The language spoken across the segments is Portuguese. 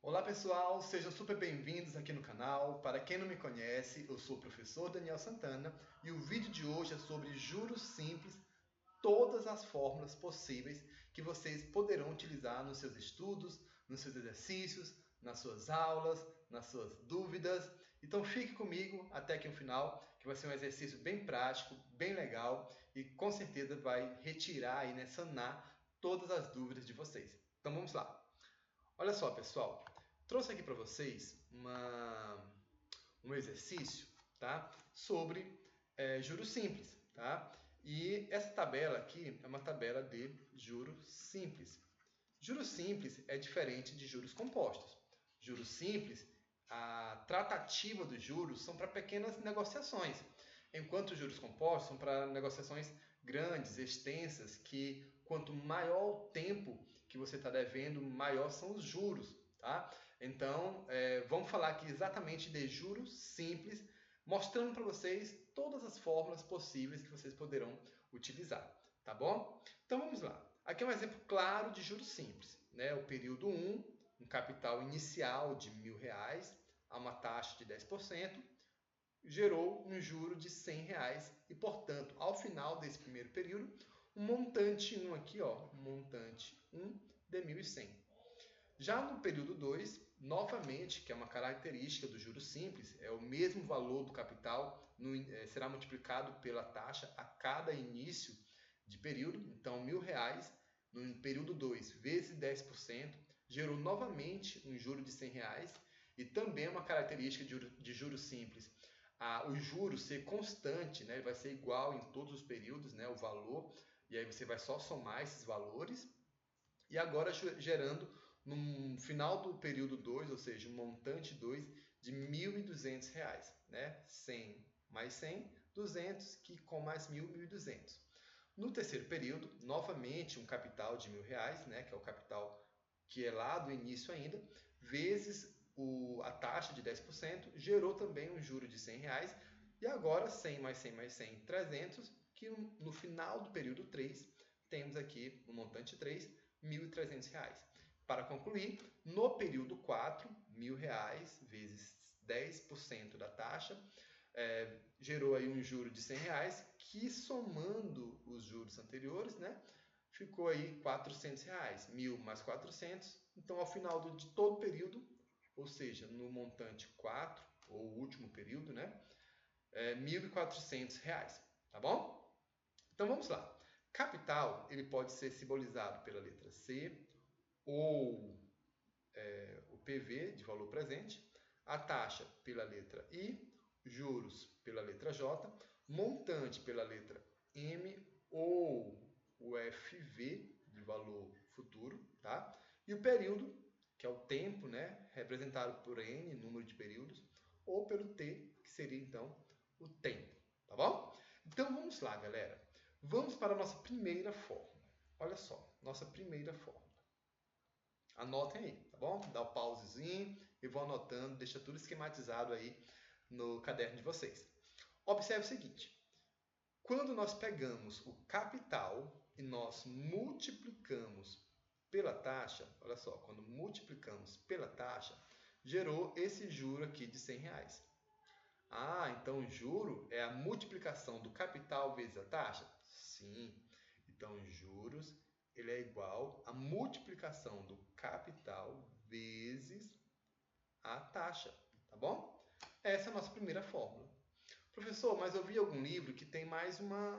Olá pessoal, sejam super bem-vindos aqui no canal. Para quem não me conhece, eu sou o professor Daniel Santana e o vídeo de hoje é sobre juros simples, todas as fórmulas possíveis que vocês poderão utilizar nos seus estudos, nos seus exercícios, nas suas aulas, nas suas dúvidas. Então fique comigo até aqui no final, que vai ser um exercício bem prático, bem legal e com certeza vai retirar e sanar todas as dúvidas de vocês. Então vamos lá. Olha só, pessoal, trouxe aqui para vocês um exercício, tá? Sobre juros simples, tá? E essa tabela aqui é uma tabela de juros simples. Juros simples é diferente de juros compostos. Juros simples, a tratativa dos juros são para pequenas negociações, enquanto os juros compostos são para negociações grandes, extensas, que quanto maior o tempo que você está devendo, maior são os juros, tá? Então, vamos falar aqui exatamente de juros simples, mostrando para vocês todas as fórmulas possíveis que vocês poderão utilizar, tá bom? Então, vamos lá. Aqui é um exemplo claro de juros simples, né? O período 1, um capital inicial de R$1.000 a uma taxa de 10%, gerou um juro de R$100 e, portanto, ao final desse primeiro período, um montante 1 aqui, ó, um montante 1 de 1.100. Já no período 2, novamente, que é uma característica do juros simples, é o mesmo valor do capital, será multiplicado pela taxa a cada início de período. Então, R$1.000 no período 2 vezes 10% gerou novamente um juro de R$100 e também é uma característica de juros simples. O juro ser constante, né? Ele vai ser igual em todos os períodos, né? O valor, e aí você vai só somar esses valores. E agora gerando no final do período 2, ou seja, um montante 2 de R$1.200, né? 100 mais 100, 200, que com mais 1.000, 1.200. No terceiro período, novamente um capital de R$1.000, né? Que é o capital que é lá do início ainda, vezes a taxa de 10%, gerou também um juro de R$100, e agora 100 mais 100 mais 100, 300, que no final do período 3, temos aqui no montante 3, R$1.300. Para concluir, no período 4, R$1.000 vezes 10% da taxa, gerou aí um juro de R$100, que somando os juros anteriores, né, ficou aí R$400, 1.000 mais 400. Então, ao final de todo o período, ou seja, no montante 4, ou último período, né, R$1.400, tá bom? Então, vamos lá. Capital, ele pode ser simbolizado pela letra C, ou o PV, de valor presente, a taxa pela letra I, juros pela letra J, montante pela letra M, ou o FV, de valor futuro, tá? E o período, que é o tempo, né, representado por N, número de períodos, ou pelo T, que seria então o tempo, tá bom? Então vamos lá, galera. Vamos para a nossa primeira fórmula. Olha só, nossa primeira fórmula. Anotem aí, tá bom? Dá o pausezinho e vão anotando, deixa tudo esquematizado aí no caderno de vocês. Observe o seguinte: quando nós pegamos o capital e nós multiplicamos pela taxa, olha só, quando multiplicamos pela taxa, gerou esse juro aqui de R$100. Então o juro é a multiplicação do capital vezes a taxa? Sim. Então, juros ele é igual à multiplicação do capital vezes a taxa, tá bom? Essa é a nossa primeira fórmula. Professor, mas eu vi algum livro que tem mais uma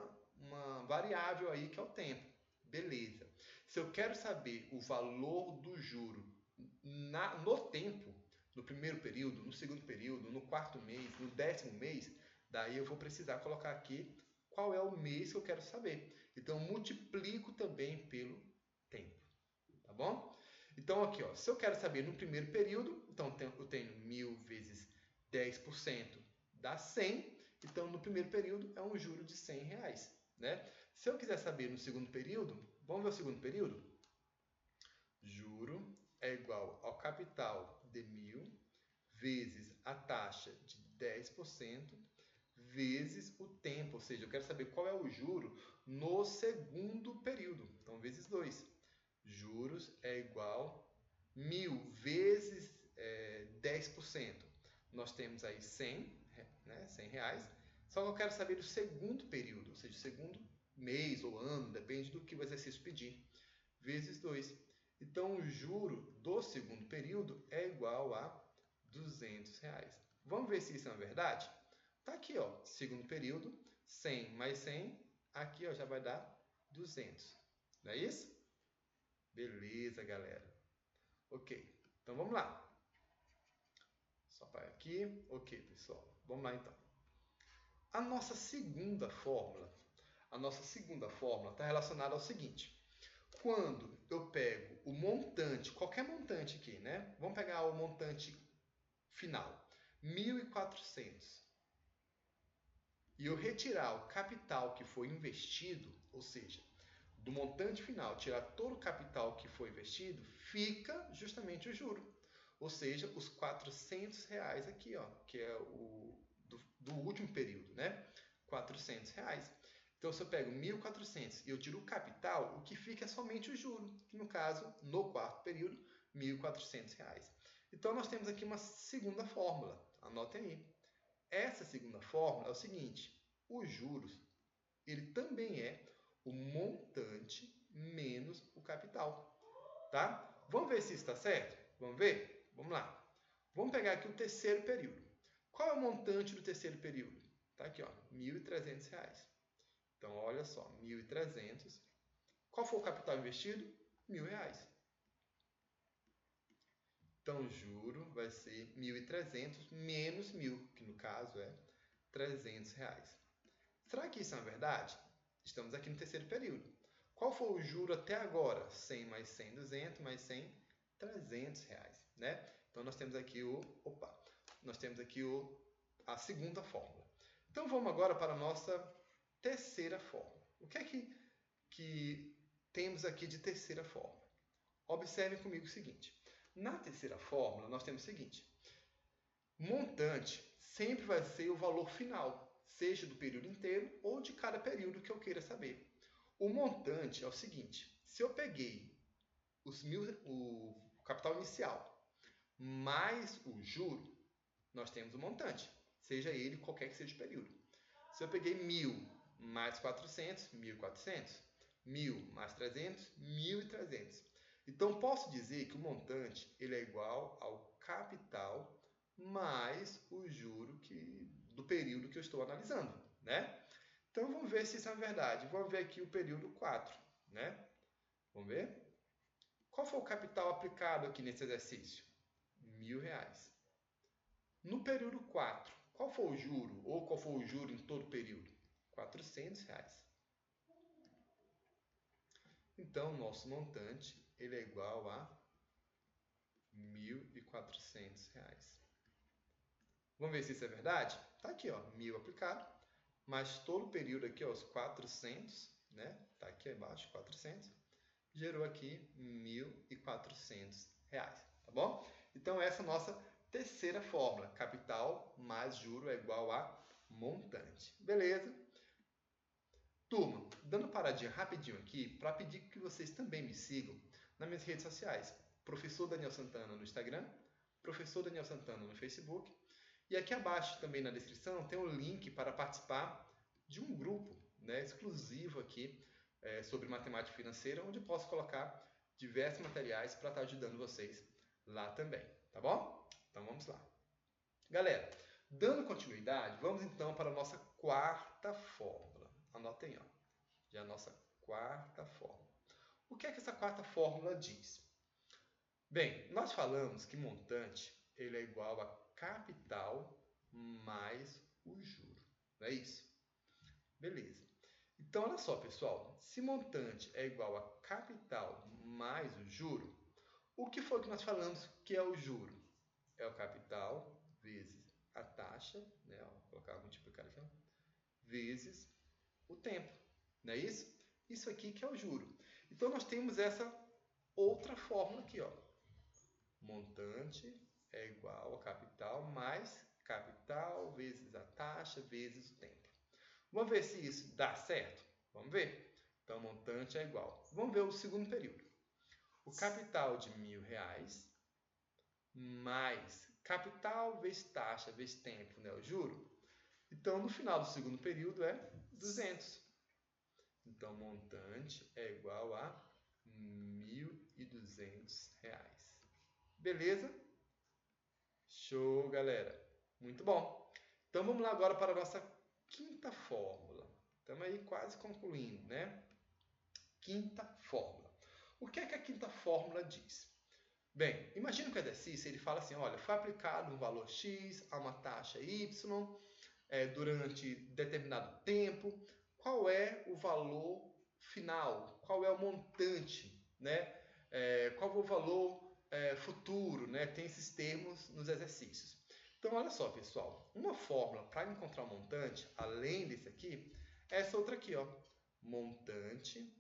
variável aí que é o tempo. Beleza. Se eu quero saber o valor do juro no tempo, no primeiro período, no segundo período, no quarto mês, no 10º mês, daí eu vou precisar colocar aqui qual é o mês que eu quero saber. Então, eu multiplico também pelo tempo, tá bom? Então, aqui, ó, se eu quero saber no primeiro período, então eu tenho 1.000 vezes 10% dá 100. Então, no primeiro período é um juro de R$100, né? Se eu quiser saber no segundo período, vamos ver o segundo período? Juro é igual ao capital de 1.000 vezes a taxa de 10% vezes o tempo, ou seja, eu quero saber qual é o juro no segundo período. Então, vezes 2. Juros é igual a 1.000 vezes 10%. Nós temos aí 100, né, 100 reais. Só que eu quero saber o segundo período, ou seja, o segundo mês ou ano, depende do que o exercício pedir, vezes 2. Então, o juro do segundo período é igual a 200 reais. Vamos ver se isso é uma verdade? Tá aqui, ó, segundo período, 100 mais 100, aqui ó, já vai dar 200. Não é isso? Beleza, galera. Ok, então vamos lá. Só para aqui. Ok, pessoal. Vamos lá, então. A nossa segunda fórmula está relacionada ao seguinte. Quando eu pego o montante, qualquer montante aqui, né? Vamos pegar o montante final, 1.400. E eu retirar o capital que foi investido, ou seja, do montante final, tirar todo o capital que foi investido, fica justamente o juro. Ou seja, os 400 reais aqui, ó, que é o do último período, né? 400 reais. Então, se eu pego 1.400 e eu tiro o capital, o que fica é somente o juro, que no caso, no quarto período, 1.400 reais. Então, nós temos aqui uma segunda fórmula. Anotem aí. Essa segunda fórmula é o seguinte. Os juros, ele também é o montante menos o capital. Tá? Vamos ver se isso está certo? Vamos ver? Vamos lá. Vamos pegar aqui o terceiro período. Qual é o montante do terceiro período? Tá aqui, ó, R$ 1.300. Então, olha só, 1.300. Qual foi o capital investido? R$ 1.000. Então, o juro vai ser 1.300 menos 1.000, que no caso é R$ 300. Será que isso é uma verdade? Estamos aqui no terceiro período. Qual foi o juro até agora? 100 mais 100, 200 mais 100, R$ 300, né? Então, nós temos aqui a segunda fórmula. Então, vamos agora para a nossa terceira fórmula. O que é que temos aqui de terceira fórmula? Observe comigo o seguinte. Na terceira fórmula, nós temos o seguinte. Montante sempre vai ser o valor final, seja do período inteiro ou de cada período que eu queira saber. O montante é o seguinte. Se eu peguei o capital inicial mais o juro, nós temos o montante, seja ele qualquer que seja o período. Se eu peguei 1.000 mais 400, 1.400. 1.000 mais 300, 1.300. Então, posso dizer que o montante ele é igual ao capital mais o juro do período que eu estou analisando, né? Então, vamos ver se isso é verdade. Vamos ver aqui o período 4, né? Vamos ver? Qual foi o capital aplicado aqui nesse exercício? R$ 1.000. No período 4, qual foi o juro? Ou qual foi o juro em todo o período? R$ 400. Então, nosso montante ele é igual a R$ 1.400. Vamos ver se isso é verdade? Tá aqui, ó, 1.000 aplicado, mas todo o período aqui, ó, os 400, né? Tá aqui embaixo, 400, gerou aqui R$ 1.400, tá bom? Então, essa é a nossa terceira fórmula. Capital mais juro é igual a montante. Beleza? Turma, dando paradinha rapidinho aqui para pedir que vocês também me sigam nas minhas redes sociais. Professor Daniel Santana no Instagram, Professor Daniel Santana no Facebook. E aqui abaixo também na descrição tem um link para participar de um grupo, né, exclusivo aqui sobre matemática financeira, onde posso colocar diversos materiais para estar ajudando vocês lá também, tá bom? Então vamos lá. Galera, dando continuidade, vamos então para a nossa quarta fórmula. Anotem, ó, já a nossa quarta fórmula. O que é que essa quarta fórmula diz? Bem, nós falamos que montante ele é igual a capital mais o juro, não é isso? Beleza. Então, olha só, pessoal, se montante é igual a capital mais o juro, o que foi que nós falamos que é o juro? É o capital vezes a taxa, né? Vou colocar multiplicar aqui, ó, vezes o tempo, não é isso? Isso aqui que é o juro. Então, nós temos essa outra fórmula aqui, ó. Montante é igual a capital mais capital vezes a taxa vezes o tempo. Vamos ver se isso dá certo? Vamos ver. Então, montante é igual. Vamos ver o segundo período. O capital de R$ 1.000 mais capital vezes taxa vezes tempo, né, o juro. Então, no final do segundo período é 200. Então, montante é igual a R$ 1.200. Beleza? Show, galera. Muito bom. Então, vamos lá agora para a nossa quinta fórmula. Estamos aí quase concluindo, né? Quinta fórmula. O que é que a quinta fórmula diz? Bem, imagina que o exercício ele fala assim, olha, foi aplicado um valor X a uma taxa Y durante determinado tempo. Qual é o valor final? Qual é o montante? Né? Qual é o valor futuro? Né? Tem esses termos nos exercícios. Então, olha só, pessoal. Uma fórmula para encontrar o montante, além desse aqui, é essa outra aqui. Ó. Montante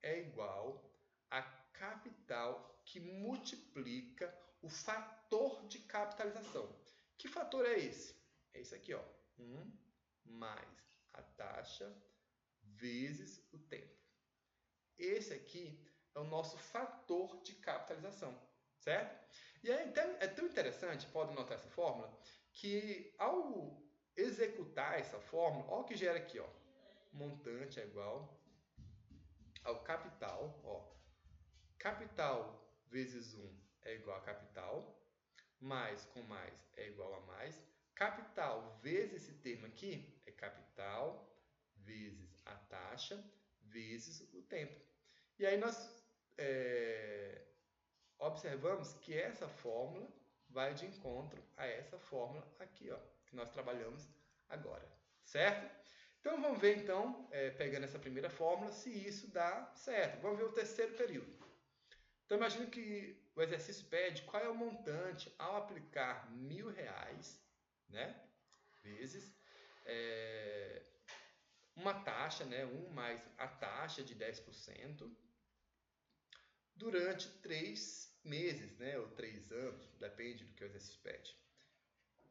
é igual a capital que multiplica o fator de capitalização. Que fator é esse? É esse aqui, ó. 1 mais a taxa vezes o tempo. Esse aqui é o nosso fator de capitalização, certo? E aí é tão interessante, pode notar essa fórmula, que ao executar essa fórmula, olha o que gera aqui, ó. Montante é igual ao capital, ó. Capital vezes 1 é igual a capital, mais com mais é igual a mais. Capital vezes esse termo aqui é capital vezes a taxa vezes o tempo. E aí nós observamos que essa fórmula vai de encontro a essa fórmula aqui, ó, que nós trabalhamos agora, certo? Então vamos ver então, pegando essa primeira fórmula, se isso dá certo. Vamos ver o terceiro período. Então imagine que o exercício pede qual é o montante ao aplicar R$1.000, né, vezes uma taxa, né, 1 mais a taxa de 10%, durante 3 meses, né, ou 3 anos, depende do que o exercício pede.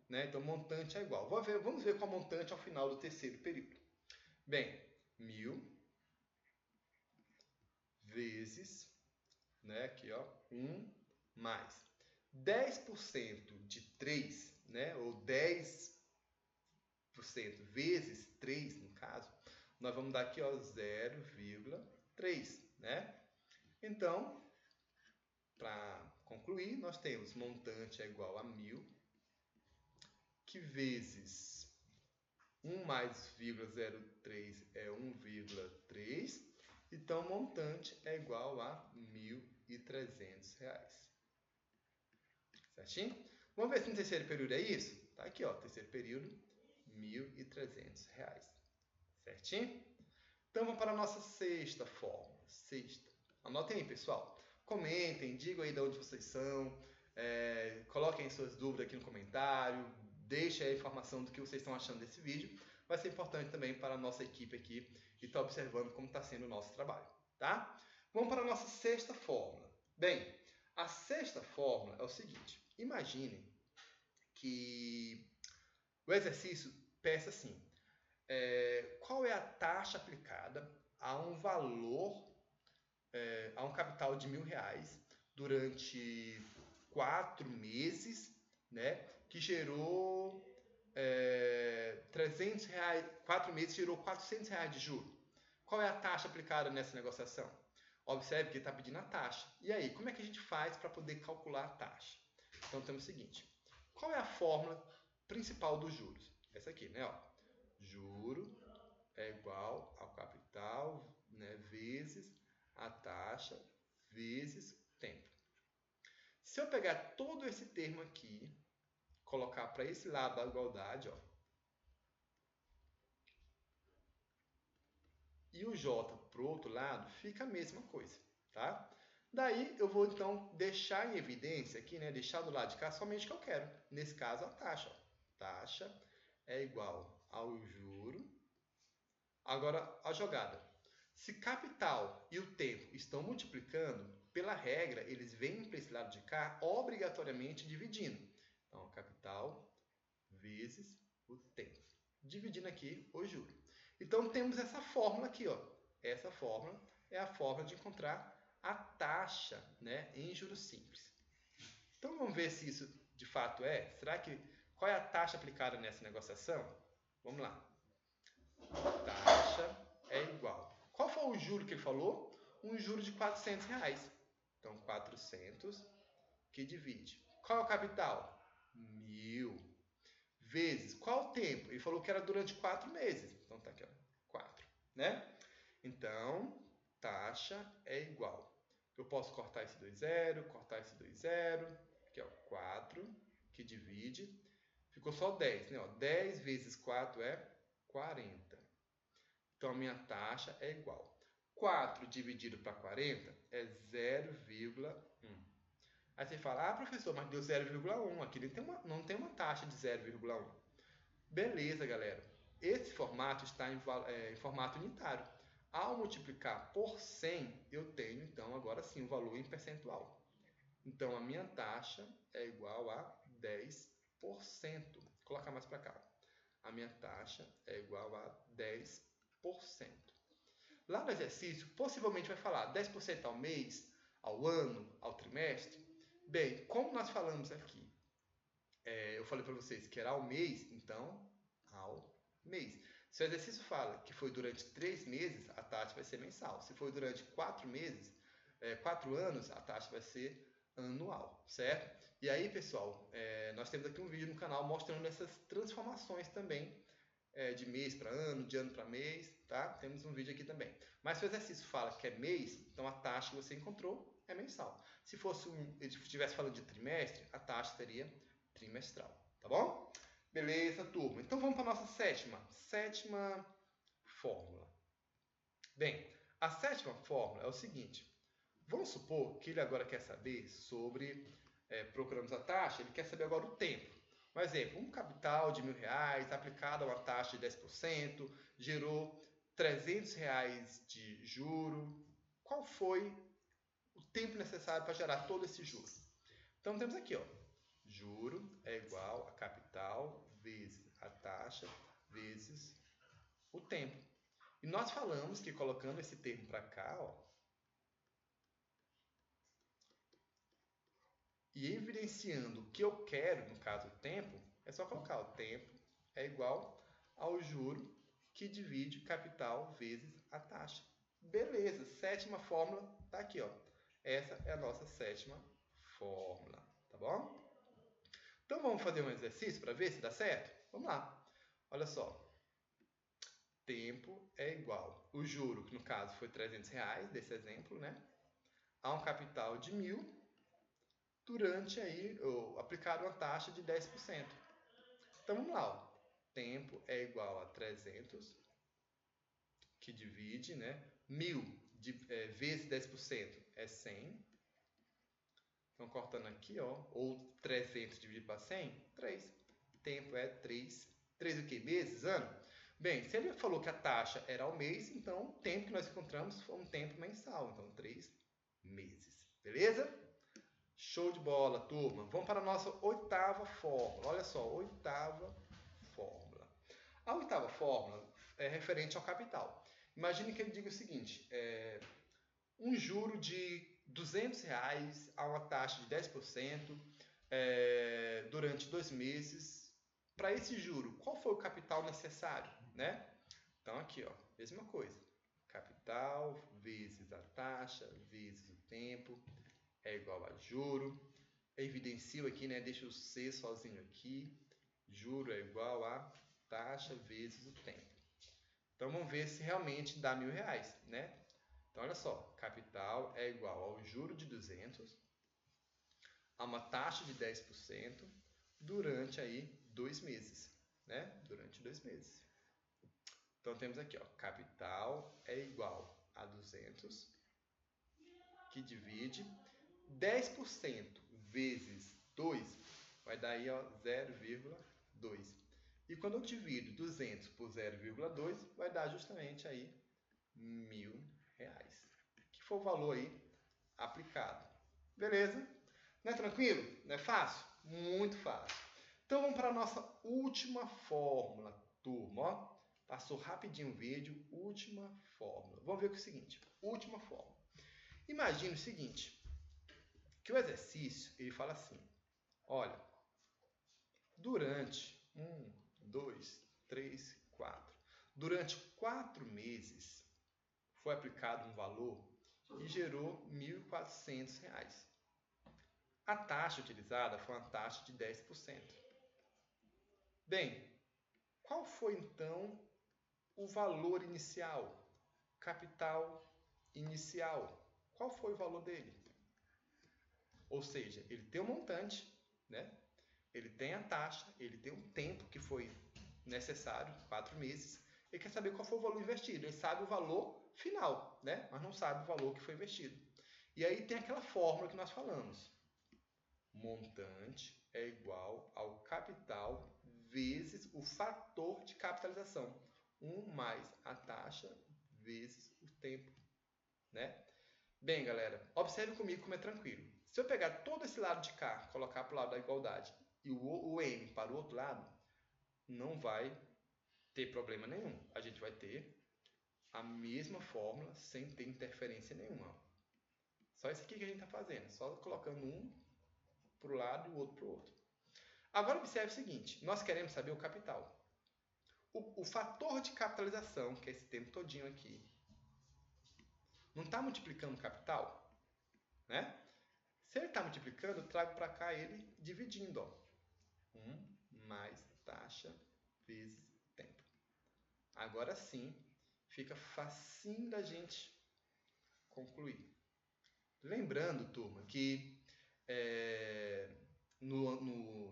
Né? Então, o montante é igual. Vamos ver qual é o montante ao final do terceiro período. Bem, 1.000 vezes, né, aqui, ó, 1 mais 10% de 3, né, ou 10% vezes 3, no caso, nós vamos dar aqui, ó, 0,3, né? Então, para concluir, nós temos montante é igual a 1.000, que vezes 1 mais 0,03 é 1,3. Então, montante é igual a R$1.300. Certinho? Vamos ver se no terceiro período é isso? Tá aqui, ó, terceiro período, R$1.300. Certinho? Então, vamos para a nossa sexta fórmula. Sexta. Anotem aí, pessoal. Comentem, digam aí de onde vocês são, coloquem suas dúvidas aqui no comentário, deixem a informação do que vocês estão achando desse vídeo. Vai ser importante também para a nossa equipe aqui e estar observando como está sendo o nosso trabalho, tá? Vamos para a nossa sexta fórmula. Bem, a sexta fórmula é o seguinte. Imaginem que o exercício peça assim, qual é a taxa aplicada a um valor, a um capital de R$1.000 durante 4 meses, né, que gerou R$300, 4 meses gerou R$400 de juros. Qual é a taxa aplicada nessa negociação? Observe que ele está pedindo a taxa. E aí, como é que a gente faz para poder calcular a taxa? Então, temos o seguinte. Qual é a fórmula principal dos juros? Essa aqui, né? Ó. Juro é igual ao capital, né, vezes a taxa vezes tempo. Se eu pegar todo esse termo aqui, colocar para esse lado da igualdade, ó, e o J para o outro lado, fica a mesma coisa, tá? Daí eu vou então deixar em evidência aqui, né, deixar do lado de cá somente o que eu quero. Nesse caso, a taxa. Ó. Taxa é igual ao juro. Agora, a jogada. Se capital e o tempo estão multiplicando, pela regra, eles vêm para esse lado de cá obrigatoriamente dividindo. Então, capital vezes o tempo. Dividindo aqui o juro. Então, temos essa fórmula aqui. Ó. Essa fórmula é a fórmula de encontrar a taxa, né, em juros simples. Então, vamos ver se isso de fato é? Qual é a taxa aplicada nessa negociação? Vamos lá. Taxa é igual. Qual foi o juro que ele falou? Um juro de R$400. Então, 400 que divide. Qual é o capital? 1.000. Vezes. Qual o tempo? Ele falou que era durante 4 meses. Então, tá aqui, ó, 4. Né? Então, taxa é igual. Eu posso cortar esse 2 zero, cortar esse 2 zero. Aqui, ó, 4 que divide. Ficou só 10, né? Ó, 10 vezes 4 é 40. Então, a minha taxa é igual. 4 dividido para 40 é 0,1. Aí você fala, professor, mas deu 0,1. Aqui não tem uma taxa de 0,1. Beleza, galera. Esse formato está em formato unitário. Ao multiplicar por 100, eu tenho, então, agora sim, o valor em percentual. Então, a minha taxa é igual a 10%. Vou colocar mais para cá. A minha taxa é igual a 10%. Lá no exercício, possivelmente vai falar 10% ao mês, ao ano, ao trimestre. Bem, como nós falamos aqui, eu falei para vocês que era ao mês, então, ao mês. Se o exercício fala que foi durante 3 meses, a taxa vai ser mensal. Se foi durante 4 meses, 4 anos, a taxa vai ser anual, certo? E aí, pessoal, nós temos aqui um vídeo no canal mostrando essas transformações também, de mês para ano, de ano para mês, tá? Temos um vídeo aqui também. Mas se o exercício fala que é mês, então a taxa que você encontrou é mensal. Se fosse ele estivesse falando de trimestre, a taxa seria trimestral, tá bom? Beleza, turma. Então vamos para a nossa sétima fórmula. Bem, a sétima fórmula é o seguinte. Vamos supor que ele agora quer saber sobre, procuramos a taxa, ele quer saber agora o tempo. Um exemplo, um capital de R$1.000 aplicado a uma taxa de 10%, gerou R$300 de juro. Qual foi o tempo necessário para gerar todo esse juro? Então temos aqui, ó, juro é igual a capital vezes a taxa vezes o tempo. E nós falamos que colocando esse termo para cá, ó, e evidenciando o que eu quero, no caso o tempo, é só colocar o tempo é igual ao juro que divide capital vezes a taxa. Beleza, sétima fórmula está aqui, ó. Essa é a nossa sétima fórmula, tá bom? Então vamos fazer um exercício para ver se dá certo? Vamos lá. Olha só. Tempo é igual. O juro, que no caso foi R$300, desse exemplo, né? A um capital de 1.000, durante aí, aplicado uma taxa de 10%. Então vamos lá. Ó. Tempo é igual a 300, que divide, né? 1.000 vezes 10% é 100. Então, cortando aqui, ó, ou 300 dividido para 100, 3. Tempo é 3. 3 o quê? Meses? Ano? Bem, se ele falou que a taxa era ao mês, então o tempo que nós encontramos foi um tempo mensal. Então, 3 meses. Beleza? Show de bola, turma. Vamos para a nossa oitava fórmula. Olha só, oitava fórmula. A oitava fórmula é referente ao capital. Imagine que ele diga o seguinte, um juro de R$200 a uma taxa de 10% durante 2 meses. Para esse juro, qual foi o capital necessário? Né? Então, aqui, ó, mesma coisa. Capital vezes a taxa vezes o tempo é igual a juro. Evidencio aqui, né? Deixa o C sozinho aqui. Juro é igual a taxa vezes o tempo. Então, vamos ver se realmente dá R$1.000, né? Então, olha só. Capital é igual ao juro de 200 a uma taxa de 10% durante aí 2 meses, né? Durante 2 meses. Então, temos aqui, ó, capital é igual a 200, que divide 10% vezes 2, vai dar aí 0,2. E quando eu divido 200 por 0,2, vai dar justamente aí R$1.000, que foi o valor aí aplicado. Beleza? Não é tranquilo? Não é fácil? Muito fácil. Então, vamos para a nossa última fórmula, turma. Ó. Passou rapidinho o vídeo, última fórmula. Vamos ver o que é o seguinte, última fórmula. Imagine o seguinte, que o exercício, ele fala assim, olha, Durante 4 meses, foi aplicado um valor e gerou R$ 1.400. A taxa utilizada foi uma taxa de 10%. Bem, qual foi então o valor inicial? Capital inicial. Qual foi o valor dele? Ou seja, ele tem um montante, né? Ele tem a taxa, ele tem um tempo que foi necessário, 4 meses. Ele quer saber qual foi o valor investido. Ele sabe o valor final, né? Mas não sabe o valor que foi investido. E aí tem aquela fórmula que nós falamos. Montante é igual ao capital vezes o fator de capitalização. 1 mais a taxa vezes o tempo, né? Bem, galera, observe comigo como é tranquilo. Se eu pegar todo esse lado de cá, colocar para o lado da igualdade e o M para o outro lado, não vai ter problema nenhum. A gente vai ter a mesma fórmula sem ter interferência nenhuma. Só isso aqui que a gente está fazendo, só colocando um para o lado e o outro para o outro. Agora observe o seguinte, nós queremos saber o capital. O fator de capitalização, que é esse tempo todinho aqui, não está multiplicando o capital? Né? Se ele está multiplicando, eu trago para cá ele dividindo. Ó. 1 mais taxa vezes tempo. Agora sim, fica facinho da gente concluir. Lembrando, turma, que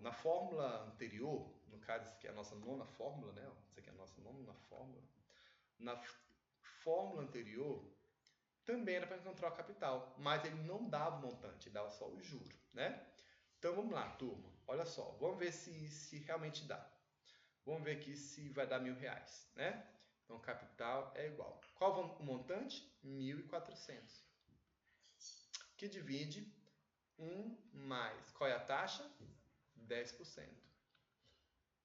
na fórmula anterior, no caso, isso aqui é a nossa nona fórmula, né? Isso aqui é a nossa nona fórmula. Na fórmula anterior, também era para encontrar o capital, mas ele não dava o montante, ele dava só o juro, né? Então vamos lá, turma. Olha só, vamos ver se realmente dá. Vamos ver aqui se vai dar R$1.000, né? Então capital é igual. Qual o montante? 1.400. Que divide 1 mais. Qual é a taxa? 10%.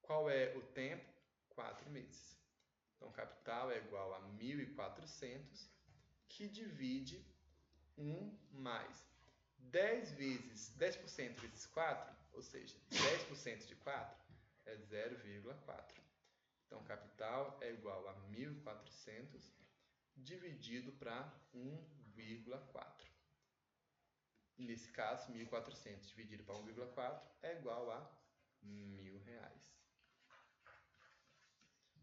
Qual é o tempo? 4 meses. Então capital é igual a 1.400, que divide 1 mais 10% vezes 4, ou seja, 10% de 4 é 0,4. Então, capital é igual a 1.400 dividido para 1,4. Nesse caso, 1.400 dividido para 1,4 é igual a R$1.000.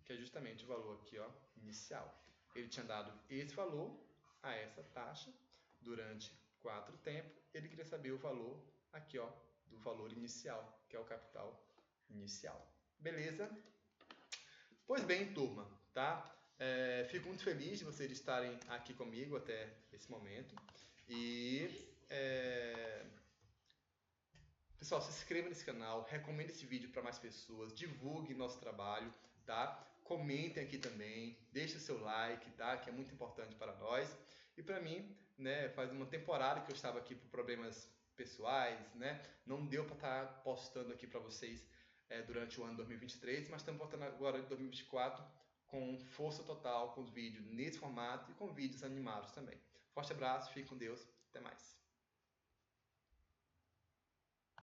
Que é justamente o valor aqui, ó, inicial. Ele tinha dado esse valor a essa taxa durante 4 tempos. Ele queria saber o valor aqui, ó, do valor inicial, que é o capital inicial. Beleza? Pois bem, turma, tá? Fico muito feliz de vocês estarem aqui comigo até esse momento. E, pessoal, se inscreva nesse canal, recomende esse vídeo para mais pessoas, divulgue nosso trabalho, tá? Comentem aqui também, deixe o seu like, tá? Que é muito importante para nós. E para mim, né, faz uma temporada que eu estava aqui por problemas pessoais, né? Não deu para estar postando aqui para vocês durante o ano 2023, mas estamos voltando agora em 2024 com força total, com os vídeos nesse formato e com vídeos animados também. Forte abraço, fique com Deus, até mais.